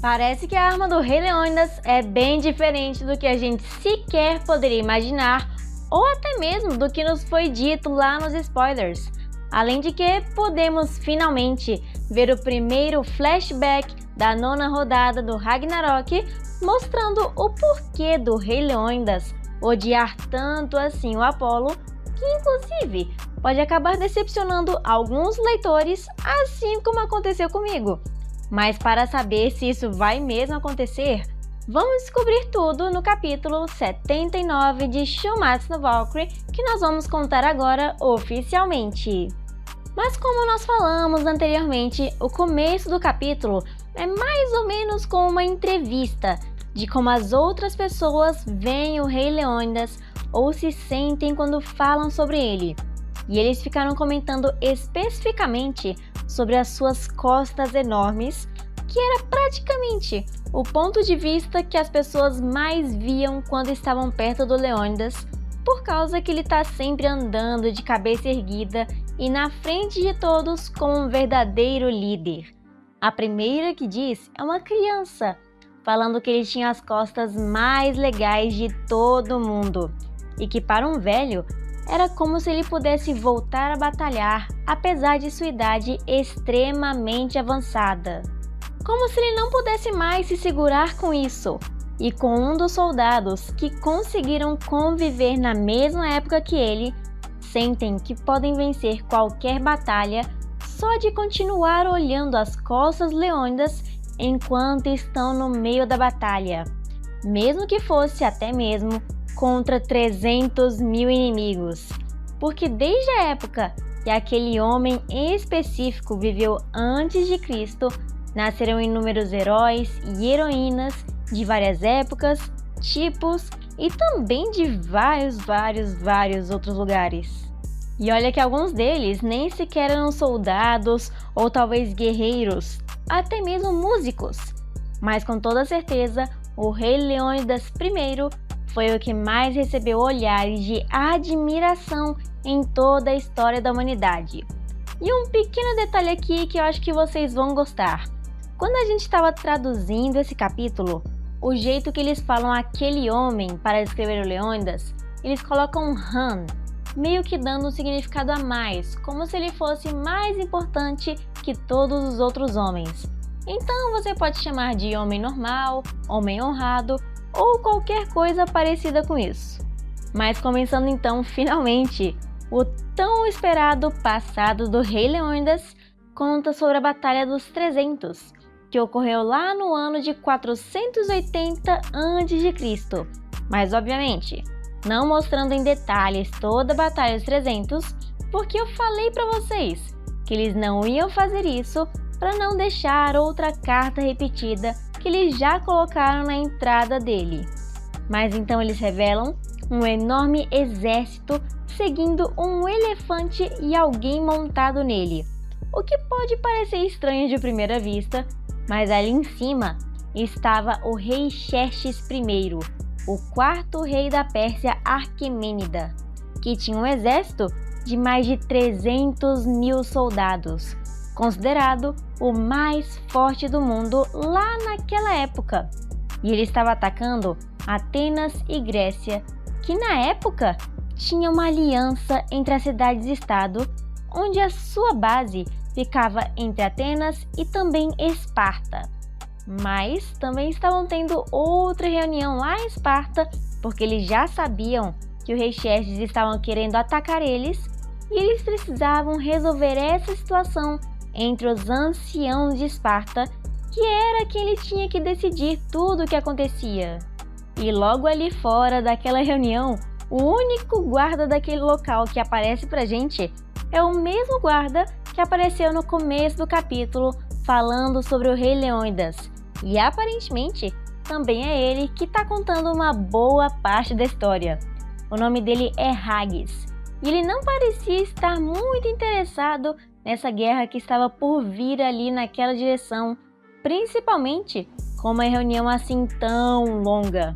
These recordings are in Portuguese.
Parece que a arma do Rei Leônidas é bem diferente do que a gente sequer poderia imaginar, ou até mesmo do que nos foi dito lá nos spoilers. Além de que podemos finalmente ver o primeiro flashback da 9ª rodada do Ragnarok, mostrando o porquê do Rei Leônidas odiar tanto assim o Apolo, que inclusive pode acabar decepcionando alguns leitores, assim como aconteceu comigo. Mas para saber se isso vai mesmo acontecer, vamos descobrir tudo no capítulo 79 de Shumatsu no Valkyrie, que nós vamos contar agora oficialmente. Mas como nós falamos anteriormente, o começo do capítulo é mais ou menos como uma entrevista de como as outras pessoas veem o Rei Leônidas ou se sentem quando falam sobre ele. E eles ficaram comentando especificamente sobre as suas costas enormes, que era praticamente o ponto de vista que as pessoas mais viam quando estavam perto do Leônidas, por causa que ele está sempre andando de cabeça erguida e na frente de todos como um verdadeiro líder. A primeira que diz é uma criança, falando que ele tinha as costas mais legais de todo mundo, e que para um velho era como se ele pudesse voltar a batalhar apesar de sua idade extremamente avançada. Como se ele não pudesse mais se segurar com isso, e com um dos soldados que conseguiram conviver na mesma época que ele, sentem que podem vencer qualquer batalha só de continuar olhando as costas leônidas enquanto estão no meio da batalha, mesmo que fosse até mesmo contra 300 mil inimigos, porque desde a época que aquele homem em específico viveu antes de Cristo, nasceram inúmeros heróis e heroínas de várias épocas, tipos e também de vários outros lugares. E olha que alguns deles nem sequer eram soldados ou talvez guerreiros, até mesmo músicos. Mas com toda certeza, o Rei Leônidas I foi o que mais recebeu olhares de admiração em toda a história da humanidade. E um pequeno detalhe aqui que eu acho que vocês vão gostar. Quando a gente estava traduzindo esse capítulo, o jeito que eles falam aquele homem para descrever o Leônidas, eles colocam Han, meio que dando um significado a mais, como se ele fosse mais importante que todos os outros homens. Então você pode chamar de homem normal, homem honrado ou qualquer coisa parecida com isso. Mas começando então finalmente, o tão esperado passado do Rei Leônidas conta sobre a Batalha dos 300, que ocorreu lá no ano de 480 a.C., mas obviamente não mostrando em detalhes toda a Batalha dos 300, porque eu falei para vocês que eles não iam fazer isso para não deixar outra carta repetida que eles já colocaram na entrada dele. Mas então eles revelam um enorme exército seguindo um elefante e alguém montado nele, o que pode parecer estranho de primeira vista, mas ali em cima estava o rei Xerxes I, o quarto rei da Pérsia Aquemênida, que tinha um exército de mais de 300 mil soldados, considerado o mais forte do mundo lá naquela época. E ele estava atacando Atenas e Grécia, que na época tinha uma aliança entre as cidades-estado, onde a sua base ficava entre Atenas e também Esparta. Mas também estavam tendo outra reunião lá em Esparta, porque eles já sabiam que o rei Xerxes estavam querendo atacar eles, e eles precisavam resolver essa situação entre os anciãos de Esparta, que era quem ele tinha que decidir tudo o que acontecia. E logo ali fora daquela reunião, o único guarda daquele local que aparece pra gente é o mesmo guarda que apareceu no começo do capítulo falando sobre o Rei Leônidas. E aparentemente também é ele que está contando uma boa parte da história. O nome dele é Haggis, e ele não parecia estar muito interessado nessa guerra que estava por vir ali naquela direção, principalmente com uma reunião assim tão longa,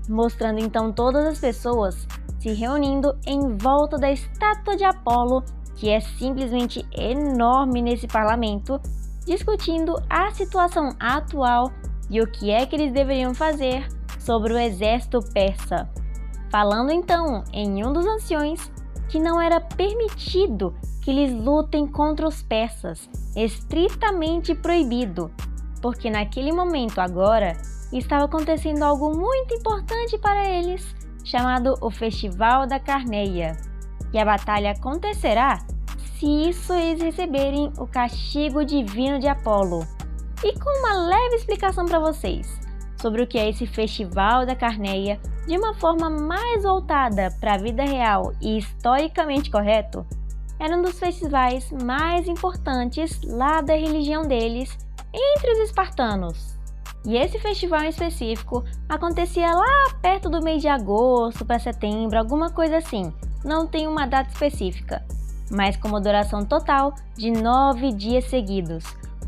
mostrando então todas as pessoas se reunindo em volta da estátua de Apolo, que é simplesmente enorme nesse parlamento, discutindo a situação atual e o que é que eles deveriam fazer sobre o exército persa. Falando então em um dos anciões que não era permitido que eles lutem contra os persas, estritamente proibido, porque naquele momento agora estava acontecendo algo muito importante para eles, chamado o Festival da Carneia, e a batalha acontecerá se isso eles receberem o castigo divino de Apolo. E com uma leve explicação para vocês sobre o que é esse Festival da Carneia, de uma forma mais voltada para a vida real e historicamente correto, era um dos festivais mais importantes lá da religião deles entre os espartanos. E esse festival em específico acontecia lá perto do mês de agosto para setembro, alguma coisa assim, não tem uma data específica, mas com uma duração total de 9 dias seguidos,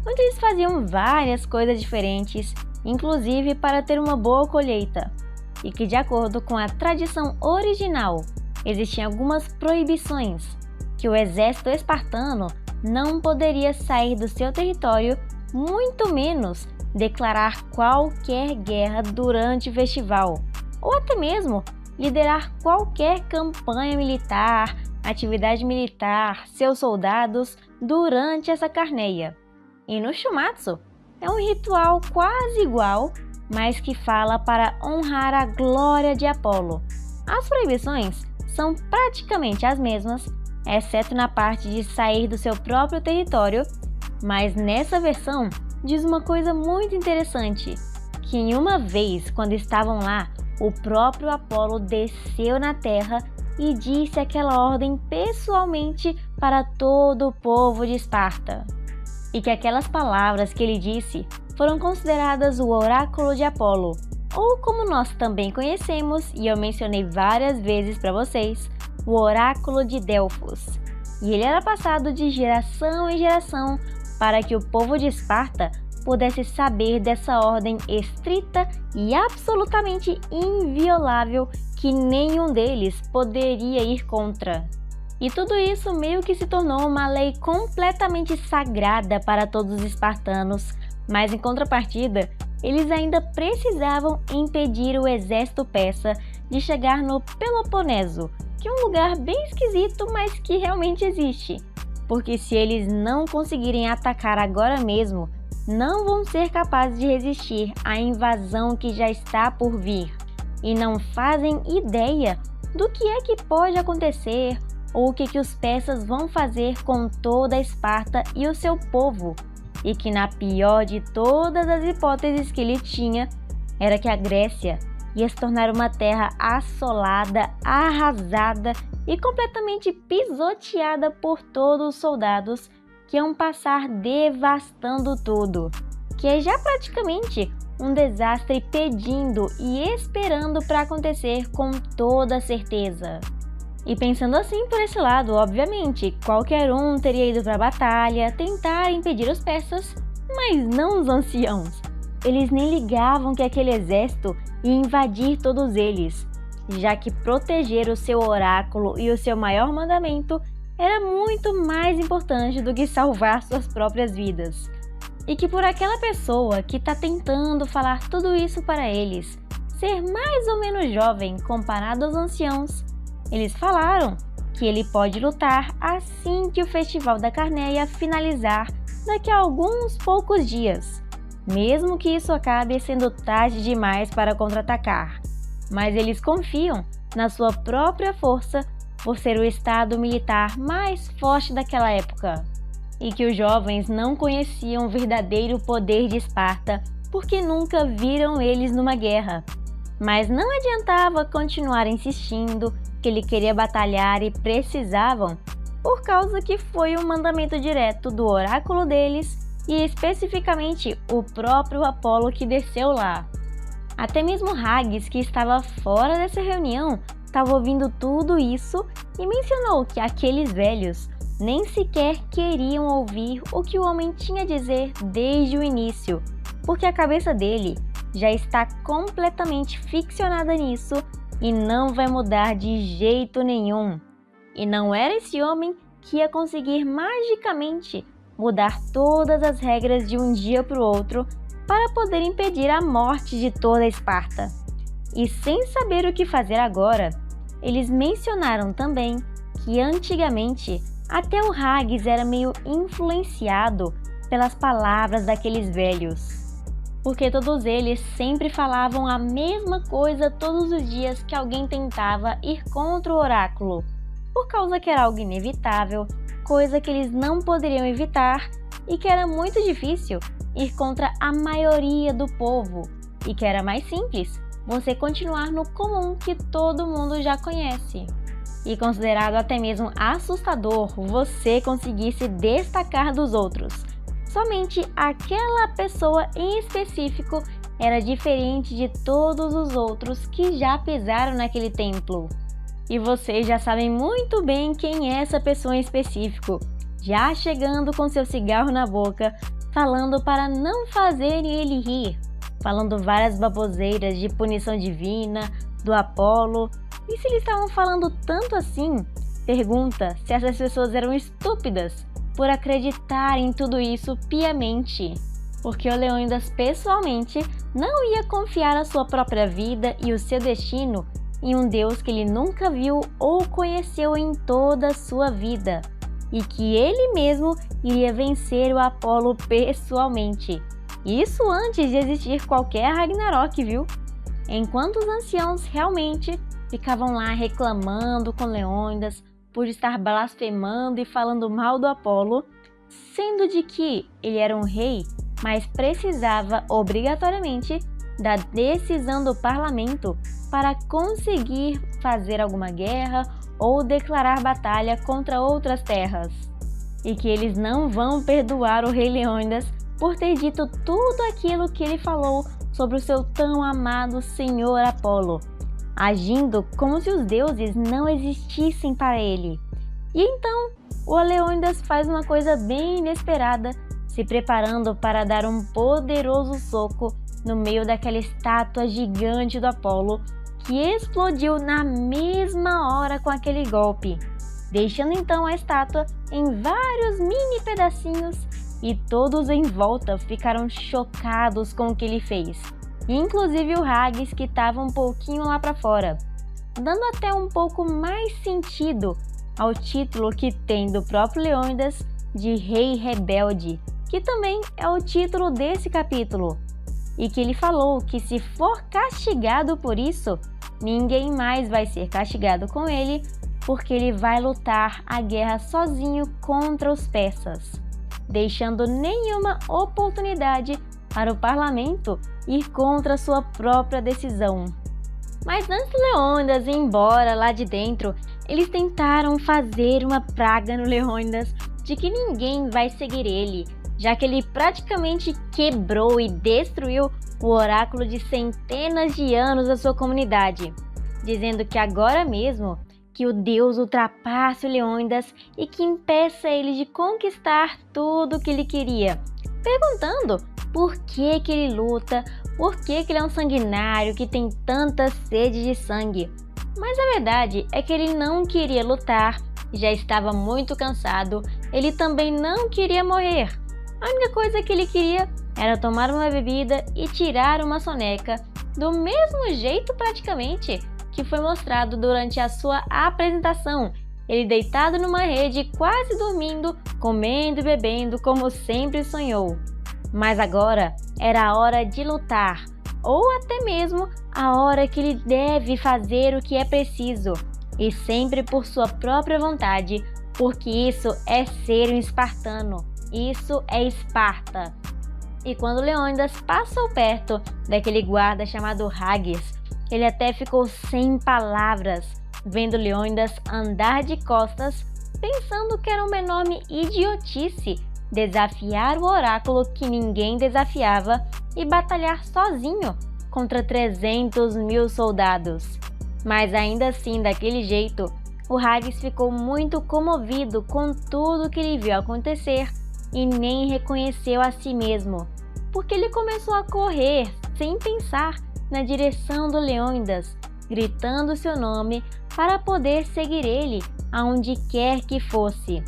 onde eles faziam várias coisas diferentes, inclusive para ter uma boa colheita, e que, de acordo com a tradição original, existiam algumas proibições, que o exército espartano não poderia sair do seu território, muito menos declarar qualquer guerra durante o festival, ou até mesmo liderar qualquer campanha militar, atividade militar, seus soldados durante essa carneia. E no Shumatsu, é um ritual quase igual, mas que fala para honrar a glória de Apolo. As proibições são praticamente as mesmas, exceto na parte de sair do seu próprio território, mas nessa versão diz uma coisa muito interessante, que em uma vez, quando estavam lá, o próprio Apolo desceu na terra e disse aquela ordem pessoalmente para todo o povo de Esparta. E que aquelas palavras que ele disse foram consideradas o oráculo de Apolo, ou como nós também conhecemos, e eu mencionei várias vezes para vocês, o oráculo de Delfos. E ele era passado de geração em geração para que o povo de Esparta pudesse saber dessa ordem estrita e absolutamente inviolável que nenhum deles poderia ir contra. E tudo isso meio que se tornou uma lei completamente sagrada para todos os espartanos, mas em contrapartida, eles ainda precisavam impedir o exército persa de chegar no Peloponeso, que é um lugar bem esquisito, mas que realmente existe. Porque se eles não conseguirem atacar agora mesmo, não vão ser capazes de resistir à invasão que já está por vir. E não fazem ideia do que é que pode acontecer ou o que os persas vão fazer com toda a Esparta e o seu povo. E que na pior de todas as hipóteses que ele tinha, era que a Grécia ia se tornar uma terra assolada, arrasada e completamente pisoteada por todos os soldados que iam passar devastando tudo, que é já praticamente um desastre pedindo e esperando para acontecer com toda certeza. E pensando assim por esse lado, obviamente, qualquer um teria ido para a batalha, tentar impedir os persas, mas não os anciãos. Eles nem ligavam que aquele exército ia invadir todos eles, já que proteger o seu oráculo e o seu maior mandamento era muito mais importante do que salvar suas próprias vidas. E que por aquela pessoa que está tentando falar tudo isso para eles ser mais ou menos jovem comparado aos anciãos, eles falaram que ele pode lutar assim que o Festival da Carneia finalizar daqui a alguns poucos dias, mesmo que isso acabe sendo tarde demais para contra-atacar. Mas eles confiam na sua própria força por ser o estado militar mais forte daquela época, e que os jovens não conheciam o verdadeiro poder de Esparta porque nunca viram eles numa guerra. Mas não adiantava continuar insistindo que ele queria batalhar e precisavam, por causa que foi um mandamento direto do oráculo deles e especificamente o próprio Apolo que desceu lá. Até mesmo Haggis, que estava fora dessa reunião, estava ouvindo tudo isso e mencionou que aqueles velhos nem sequer queriam ouvir o que o homem tinha a dizer desde o início, porque a cabeça dele já está completamente ficcionada nisso e não vai mudar de jeito nenhum. E não era esse homem que ia conseguir magicamente mudar todas as regras de um dia para o outro, para poder impedir a morte de toda Esparta. E sem saber o que fazer agora, eles mencionaram também que antigamente até o Haggis era meio influenciado pelas palavras daqueles velhos, porque todos eles sempre falavam a mesma coisa todos os dias que alguém tentava ir contra o oráculo, por causa que era algo inevitável, coisa que eles não poderiam evitar e que era muito difícil ir contra a maioria do povo e que era mais simples você continuar no comum que todo mundo já conhece. E considerado até mesmo assustador você conseguir se destacar dos outros. Somente aquela pessoa em específico era diferente de todos os outros que já pisaram naquele templo. E vocês já sabem muito bem quem é essa pessoa em específico, já chegando com seu cigarro na boca, falando para não fazerem ele rir, falando várias baboseiras de punição divina, do Apolo. E se eles estavam falando tanto assim, pergunta se essas pessoas eram estúpidas por acreditar em tudo isso piamente. Porque o Leônidas pessoalmente não ia confiar a sua própria vida e o seu destino em um Deus que ele nunca viu ou conheceu em toda a sua vida, e que ele mesmo iria vencer o Apolo pessoalmente. Isso antes de existir qualquer Ragnarok, viu? Enquanto os anciãos realmente ficavam lá reclamando com Leônidas por estar blasfemando e falando mal do Apolo, sendo de que ele era um rei, mas precisava obrigatoriamente da decisão do parlamento para conseguir fazer alguma guerra ou declarar batalha contra outras terras. E que eles não vão perdoar o rei Leônidas por ter dito tudo aquilo que ele falou sobre o seu tão amado senhor Apolo, agindo como se os deuses não existissem para ele. E então, o Leônidas faz uma coisa bem inesperada, se preparando para dar um poderoso soco no meio daquela estátua gigante do Apolo, que explodiu na mesma hora com aquele golpe, deixando então a estátua em vários mini pedacinhos, e todos em volta ficaram chocados com o que ele fez, inclusive o Haggis, que estava um pouquinho lá para fora, dando até um pouco mais sentido ao título que tem do próprio Leônidas de Rei Rebelde, que também é o título desse capítulo, e que ele falou que se for castigado por isso, ninguém mais vai ser castigado com ele, porque ele vai lutar a guerra sozinho contra os persas, deixando nenhuma oportunidade para o parlamento ir contra sua própria decisão. Mas antes do Leônidas ir embora lá de dentro, eles tentaram fazer uma praga no Leônidas de que ninguém vai seguir ele, já que ele praticamente quebrou e destruiu o oráculo de centenas de anos da sua comunidade, dizendo que agora mesmo que o Deus ultrapasse o Leônidas e que impeça ele de conquistar tudo o que ele queria, perguntando por que ele luta, por que ele é um sanguinário que tem tanta sede de sangue. Mas a verdade é que ele não queria lutar, já estava muito cansado, ele também não queria morrer. A única coisa que ele queria era tomar uma bebida e tirar uma soneca, do mesmo jeito praticamente que foi mostrado durante a sua apresentação, ele deitado numa rede, quase dormindo, comendo e bebendo como sempre sonhou. Mas agora era a hora de lutar, ou até mesmo a hora que ele deve fazer o que é preciso, e sempre por sua própria vontade, porque isso é ser um espartano, isso é Esparta. E quando Leônidas passou perto daquele guarda chamado Haggis, ele até ficou sem palavras, vendo Leônidas andar de costas, pensando que era uma enorme idiotice desafiar o oráculo que ninguém desafiava e batalhar sozinho contra 300.000 soldados. Mas ainda assim, daquele jeito, o Haggis ficou muito comovido com tudo que ele viu acontecer e nem reconheceu a si mesmo, porque ele começou a correr sem pensar na direção do Leônidas, gritando seu nome para poder seguir ele aonde quer que fosse.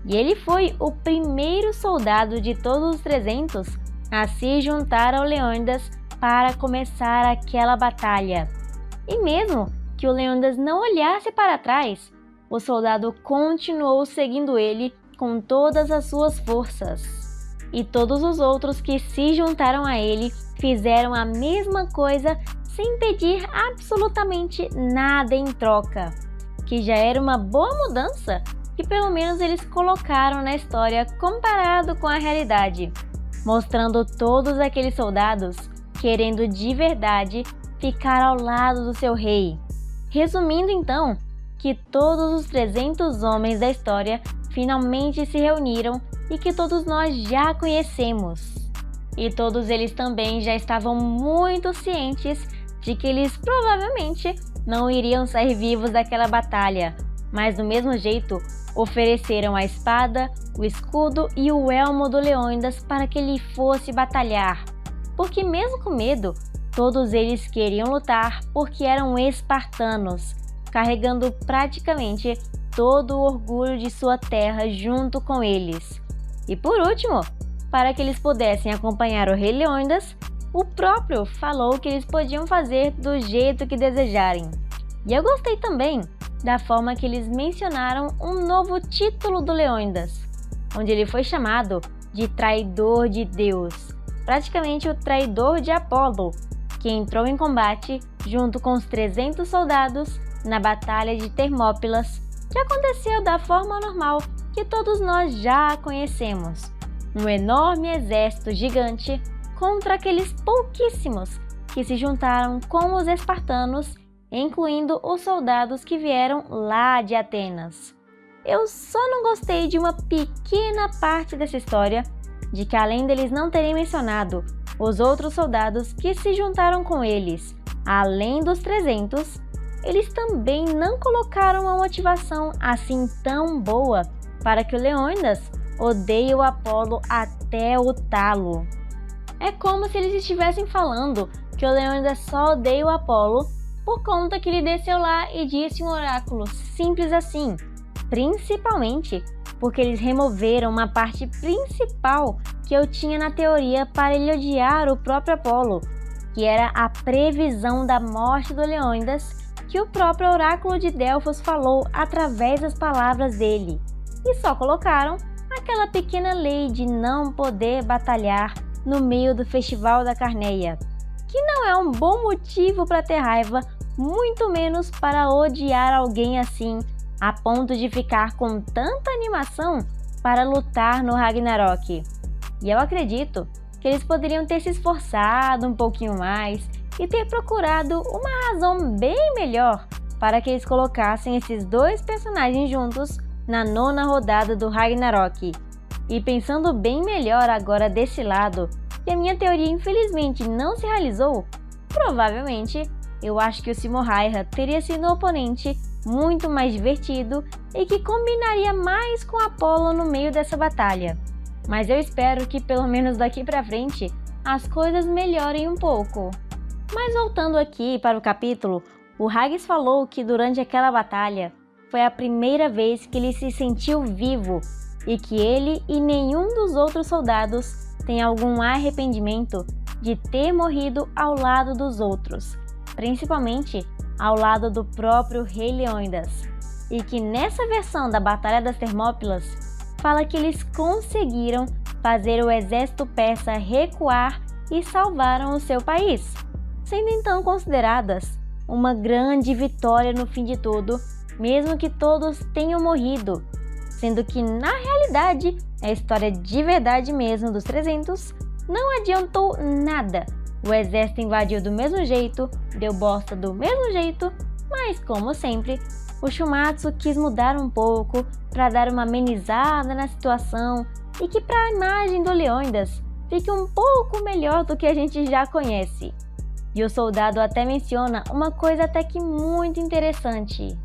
E ele foi o primeiro soldado de todos os 300 a se juntar ao Leônidas para começar aquela batalha. E mesmo que o Leônidas não olhasse para trás, o soldado continuou seguindo ele com todas as suas forças. E todos os outros que se juntaram a ele fizeram a mesma coisa sem pedir absolutamente nada em troca, que já era uma boa mudança que pelo menos eles colocaram na história comparado com a realidade, mostrando todos aqueles soldados querendo de verdade ficar ao lado do seu rei. Resumindo então, que todos os 300 homens da história finalmente se reuniram e que todos nós já conhecemos. E todos eles também já estavam muito cientes de que eles provavelmente não iriam sair vivos daquela batalha, mas do mesmo jeito ofereceram a espada, o escudo e o elmo do Leônidas para que ele fosse batalhar, porque mesmo com medo, todos eles queriam lutar porque eram espartanos, carregando praticamente todo o orgulho de sua terra junto com eles. E por último, para que eles pudessem acompanhar o rei Leônidas, o próprio falou que eles podiam fazer do jeito que desejarem. E eu gostei também da forma que eles mencionaram um novo título do Leônidas, onde ele foi chamado de traidor de Deus, praticamente o traidor de Apolo, que entrou em combate junto com os 300 soldados na Batalha de Termópilas, que aconteceu da forma normal que todos nós já conhecemos. Um enorme exército gigante contra aqueles pouquíssimos que se juntaram com os espartanos, incluindo os soldados que vieram lá de Atenas. Eu só não gostei de uma pequena parte dessa história, de que além deles não terem mencionado os outros soldados que se juntaram com eles, além dos 300, eles também não colocaram uma motivação assim tão boa para que o Leônidas odeie o Apolo até o talo. É como se eles estivessem falando que o Leônidas só odeia o Apolo por conta que ele desceu lá e disse um oráculo simples assim, principalmente porque eles removeram uma parte principal que eu tinha na teoria para ele odiar o próprio Apolo, que era a previsão da morte do Leônidas que o próprio oráculo de Delfos falou através das palavras dele, e só colocaram aquela pequena lei de não poder batalhar no meio do Festival da Carneia, que não é um bom motivo para ter raiva, muito menos para odiar alguém assim, a ponto de ficar com tanta animação para lutar no Ragnarok. E eu acredito que eles poderiam ter se esforçado um pouquinho mais e ter procurado uma razão bem melhor para que eles colocassem esses dois personagens juntos na 9ª rodada do Ragnarok. E pensando bem melhor agora desse lado, que a minha teoria infelizmente não se realizou, provavelmente eu acho que o Simo Häyhä teria sido um oponente muito mais divertido e que combinaria mais com Apolo no meio dessa batalha. Mas eu espero que pelo menos daqui pra frente as coisas melhorem um pouco. Mas voltando aqui para o capítulo, o Haggis falou que durante aquela batalha foi a primeira vez que ele se sentiu vivo e que ele e nenhum dos outros soldados tem algum arrependimento de ter morrido ao lado dos outros, principalmente ao lado do próprio rei Leônidas, e que nessa versão da Batalha das Termópilas fala que eles conseguiram fazer o exército persa recuar e salvaram o seu país, sendo então consideradas uma grande vitória no fim de tudo, mesmo que todos tenham morrido, sendo que na realidade a história de verdade mesmo dos 300 não adiantou nada. O exército invadiu do mesmo jeito, deu bosta do mesmo jeito, mas como sempre, o Shumatsu quis mudar um pouco para dar uma amenizada na situação e que para a imagem do Leônidas fique um pouco melhor do que a gente já conhece. E o soldado até menciona uma coisa até que muito interessante,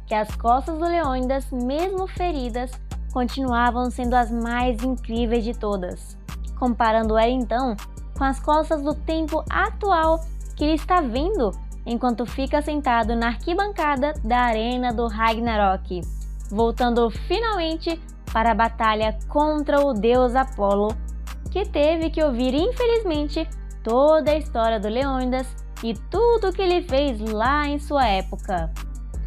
que as costas do Leônidas, mesmo feridas, continuavam sendo as mais incríveis de todas, comparando ela então com as costas do tempo atual que ele está vendo enquanto fica sentado na arquibancada da arena do Ragnarok, voltando finalmente para a batalha contra o deus Apolo, que teve que ouvir, infelizmente, toda a história do Leônidas e tudo o que ele fez lá em sua época,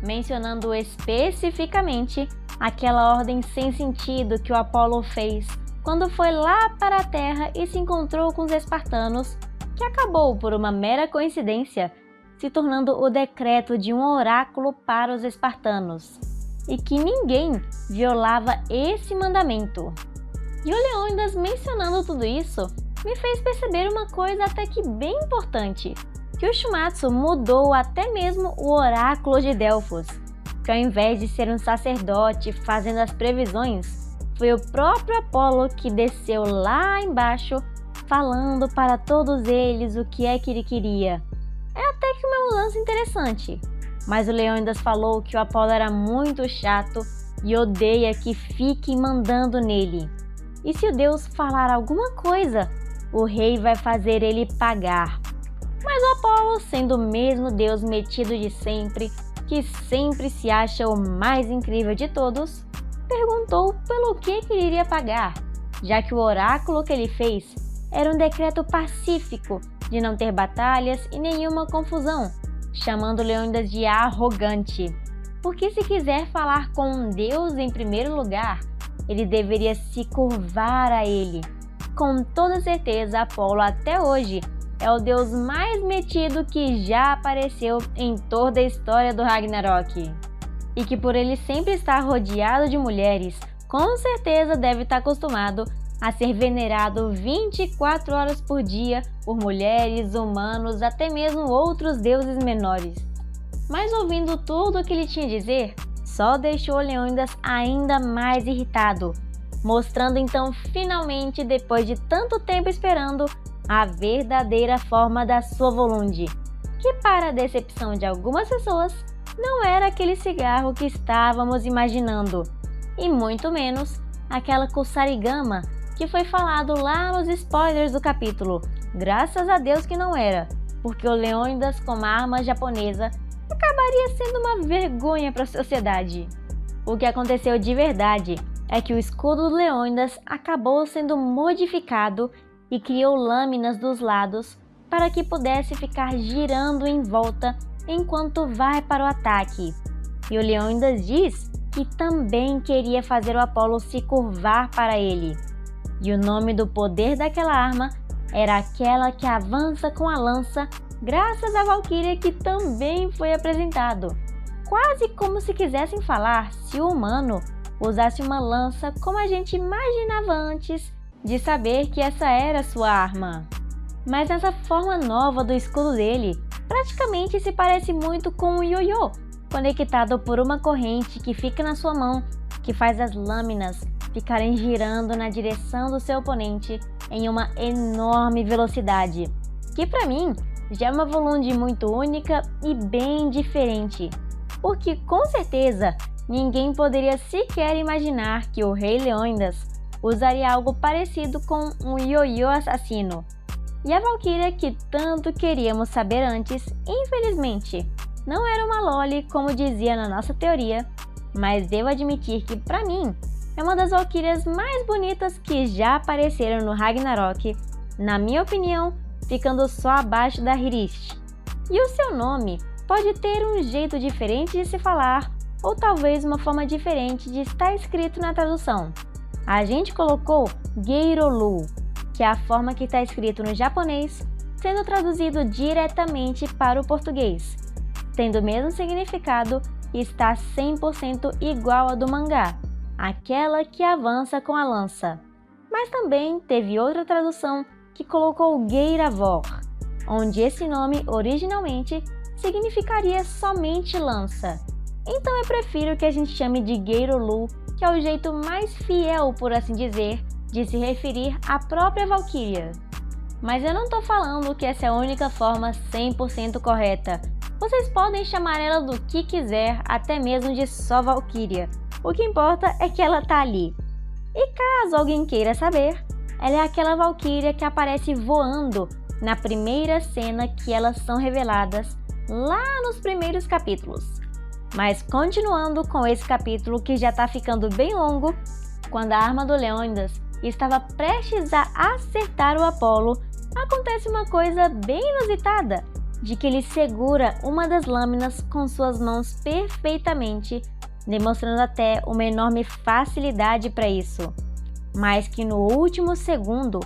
mencionando especificamente aquela ordem sem sentido que o Apolo fez quando foi lá para a Terra e se encontrou com os espartanos, que acabou por uma mera coincidência se tornando o decreto de um oráculo para os espartanos, e que ninguém violava esse mandamento. E o Leônidas mencionando tudo isso me fez perceber uma coisa até que bem importante, que o Shumatsu mudou até mesmo o oráculo de Delfos, que ao invés de ser um sacerdote fazendo as previsões, foi o próprio Apolo que desceu lá embaixo falando para todos eles o que é que ele queria. É até que uma mudança interessante, mas o Leônidas falou que o Apolo era muito chato e odeia que fiquem mandando nele. E se o Deus falar alguma coisa, o rei vai fazer ele pagar. Mas o Apolo, sendo o mesmo Deus metido de sempre, que sempre se acha o mais incrível de todos, perguntou pelo que ele iria pagar, já que o oráculo que ele fez era um decreto pacífico de não ter batalhas e nenhuma confusão, chamando Leônidas de arrogante. Porque se quiser falar com um Deus em primeiro lugar, ele deveria se curvar a ele. Com toda certeza, Apolo até hoje é o deus mais metido que já apareceu em toda a história do Ragnarok. E que por ele sempre estar rodeado de mulheres, com certeza deve estar acostumado a ser venerado 24 horas por dia por mulheres, humanos, até mesmo outros deuses menores. Mas ouvindo tudo o que ele tinha a dizer, só deixou Leônidas ainda mais irritado, mostrando então finalmente, depois de tanto tempo esperando, a verdadeira forma da sua Volund, que para a decepção de algumas pessoas, não era aquele cigarro que estávamos imaginando, e muito menos aquela Kusarigama que foi falado lá nos spoilers do capítulo. Graças a Deus que não era, porque o Leônidas como arma japonesa acabaria sendo uma vergonha para a sociedade. O que aconteceu de verdade é que o escudo do Leônidas acabou sendo modificado e criou lâminas dos lados para que pudesse ficar girando em volta enquanto vai para o ataque. E o Leônidas diz que também queria fazer o Apolo se curvar para ele. E o nome do poder daquela arma era aquela que avança com a lança, graças à Valquíria que também foi apresentado. Quase como se quisessem falar se o humano usasse uma lança como a gente imaginava antes de saber que essa era sua arma. Mas nessa forma nova do escudo dele, praticamente se parece muito com um ioiô, conectado por uma corrente que fica na sua mão, que faz as lâminas ficarem girando na direção do seu oponente em uma enorme velocidade, que para mim já é uma Volund muito única e bem diferente, porque com certeza ninguém poderia sequer imaginar que o rei Leônidas usaria algo parecido com um ioiô assassino. E a Valquíria que tanto queríamos saber antes, infelizmente, não era uma loli como dizia na nossa teoria, mas devo admitir que para mim é uma das Valquírias mais bonitas que já apareceram no Ragnarok, na minha opinião, ficando só abaixo da Hrist. E o seu nome pode ter um jeito diferente de se falar, ou talvez uma forma diferente de estar escrito na tradução. A gente colocou Geirolu, que é a forma que está escrito no japonês, sendo traduzido diretamente para o português, tendo o mesmo significado e está 100% igual a do mangá, aquela que avança com a lança. Mas também teve outra tradução que colocou Geiravor, onde esse nome originalmente significaria somente lança. Então eu prefiro que a gente chame de Geirolu, que é o jeito mais fiel, por assim dizer, de se referir à própria Valquíria. Mas eu não estou falando que essa é a única forma 100% correta. Vocês podem chamar ela do que quiser, até mesmo de só Valquíria. O que importa é que ela tá ali. E caso alguém queira saber, ela é aquela Valquíria que aparece voando na primeira cena que elas são reveladas lá nos primeiros capítulos. Mas continuando com esse capítulo que já tá ficando bem longo, quando a arma do Leônidas e estava prestes a acertar o Apolo, acontece uma coisa bem inusitada, de que ele segura uma das lâminas com suas mãos perfeitamente, demonstrando até uma enorme facilidade para isso. Mas que no último segundo,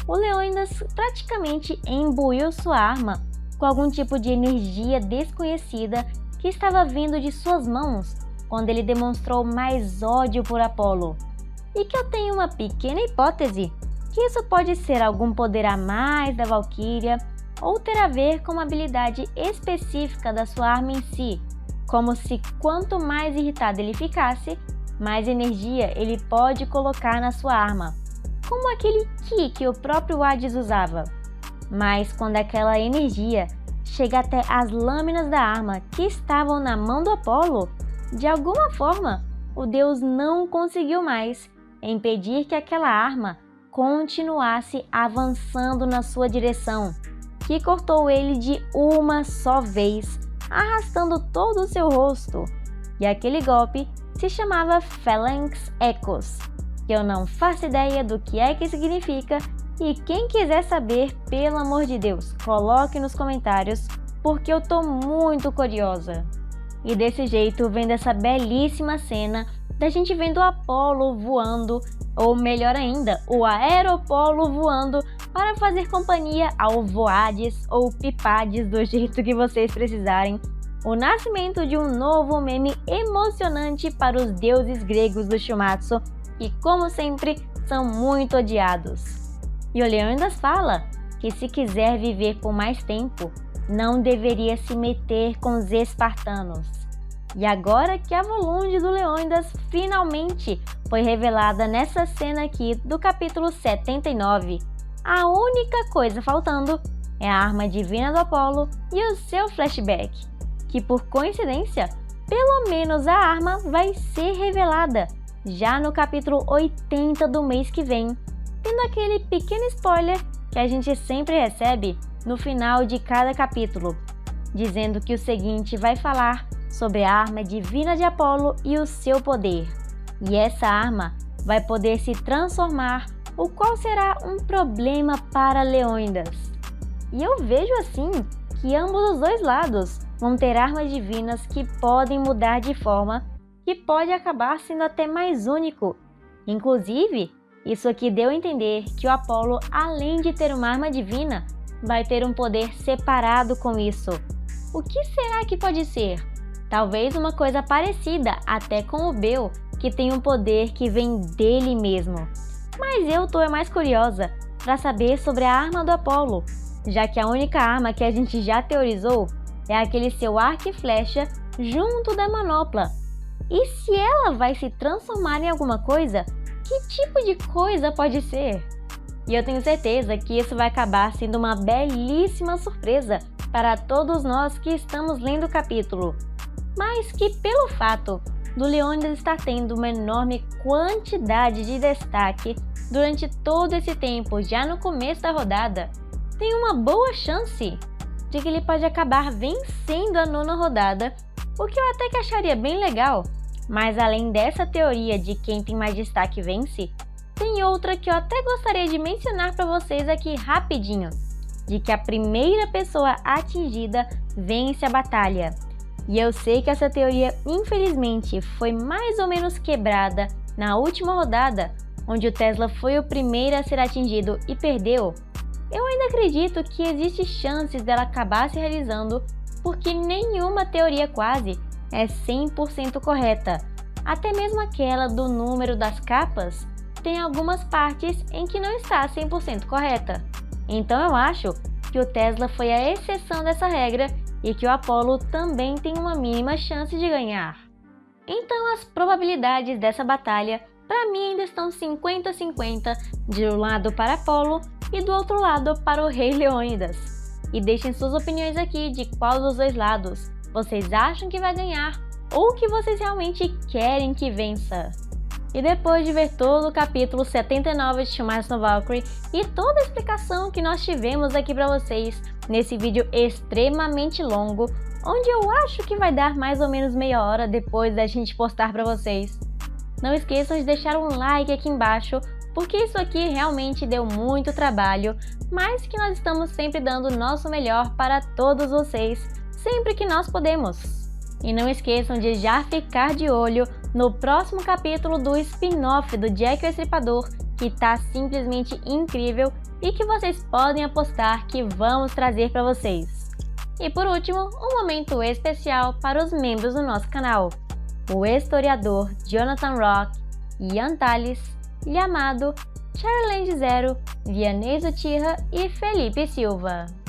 o Leônidas praticamente imbuiu sua arma com algum tipo de energia desconhecida que estava vindo de suas mãos quando ele demonstrou mais ódio por Apolo. E que eu tenho uma pequena hipótese que isso pode ser algum poder a mais da Valquíria ou ter a ver com uma habilidade específica da sua arma em si, como se quanto mais irritado ele ficasse, mais energia ele pode colocar na sua arma, como aquele ki que o próprio Hades usava. Mas quando aquela energia chega até as lâminas da arma que estavam na mão do Apolo, de alguma forma o deus não conseguiu mais impedir que aquela arma continuasse avançando na sua direção, que cortou ele de uma só vez, arrastando todo o seu rosto. E aquele golpe se chamava Phalanx Echoes, que eu não faço ideia do que é que significa, e quem quiser saber, pelo amor de Deus, coloque nos comentários, porque eu tô muito curiosa. E desse jeito, vendo essa belíssima cena da gente vendo o Apolo voando, ou melhor ainda, o Aeropolo voando para fazer companhia ao Voades ou Pipades, do jeito que vocês precisarem, o nascimento de um novo meme emocionante para os deuses gregos do Shumatsu, que como sempre são muito odiados. E o Leônidas fala que se quiser viver por mais tempo, não deveria se meter com os espartanos. E agora que a Volunde do Leônidas finalmente foi revelada nessa cena aqui do capítulo 79, a única coisa faltando é a arma divina do Apolo e o seu flashback, que por coincidência, pelo menos a arma vai ser revelada já no capítulo 80 do mês que vem, tendo aquele pequeno spoiler que a gente sempre recebe no final de cada capítulo, dizendo que o seguinte vai falar sobre a arma divina de Apolo e o seu poder. E essa arma vai poder se transformar, o qual será um problema para Leônidas. E eu vejo assim que ambos os dois lados vão ter armas divinas que podem mudar de forma, que pode acabar sendo até mais único. Inclusive, isso aqui deu a entender que o Apolo, além de ter uma arma divina, vai ter um poder separado com isso. O que será que pode ser? Talvez uma coisa parecida até com o Bel, que tem um poder que vem dele mesmo. Mas eu tô mais curiosa para saber sobre a arma do Apolo, já que a única arma que a gente já teorizou é aquele seu arco e flecha junto da manopla. E se ela vai se transformar em alguma coisa, que tipo de coisa pode ser? E eu tenho certeza que isso vai acabar sendo uma belíssima surpresa para todos nós que estamos lendo o capítulo. Mas que pelo fato do Leônidas estar tendo uma enorme quantidade de destaque durante todo esse tempo, já no começo da rodada, tem uma boa chance de que ele pode acabar vencendo a 9ª rodada, o que eu até que acharia bem legal. Mas além dessa teoria de quem tem mais destaque vence, tem outra que eu até gostaria de mencionar para vocês aqui rapidinho, de que a primeira pessoa atingida vence a batalha. E eu sei que essa teoria, infelizmente, foi mais ou menos quebrada na última rodada, onde o Tesla foi o primeiro a ser atingido e perdeu. Eu ainda acredito que existe chances dela acabar se realizando, porque nenhuma teoria quase é 100% correta. Até mesmo aquela do número das capas tem algumas partes em que não está 100% correta. Então eu acho que o Tesla foi a exceção dessa regra e que o Apolo também tem uma mínima chance de ganhar. Então as probabilidades dessa batalha para mim ainda estão 50-50 de um lado para Apolo e do outro lado para o Rei Leônidas. E deixem suas opiniões aqui de qual dos dois lados vocês acham que vai ganhar ou que vocês realmente querem que vença. E depois de ver todo o capítulo 79 de Shumatsu no Valkyrie e toda a explicação que nós tivemos aqui para vocês nesse vídeo extremamente longo, onde eu acho que vai dar mais ou menos meia hora depois da gente postar para vocês, não esqueçam de deixar um like aqui embaixo porque isso aqui realmente deu muito trabalho, mas que nós estamos sempre dando o nosso melhor para todos vocês, sempre que nós podemos. E não esqueçam de já ficar de olho no próximo capítulo do spin-off do Jack o Estripador, que tá simplesmente incrível e que vocês podem apostar que vamos trazer para vocês. E por último, um momento especial para os membros do nosso canal. O historiador Jonathan Rock, Ian Tales, Lhamado, Charland Zero, Vianney Zutirra e Felipe Silva.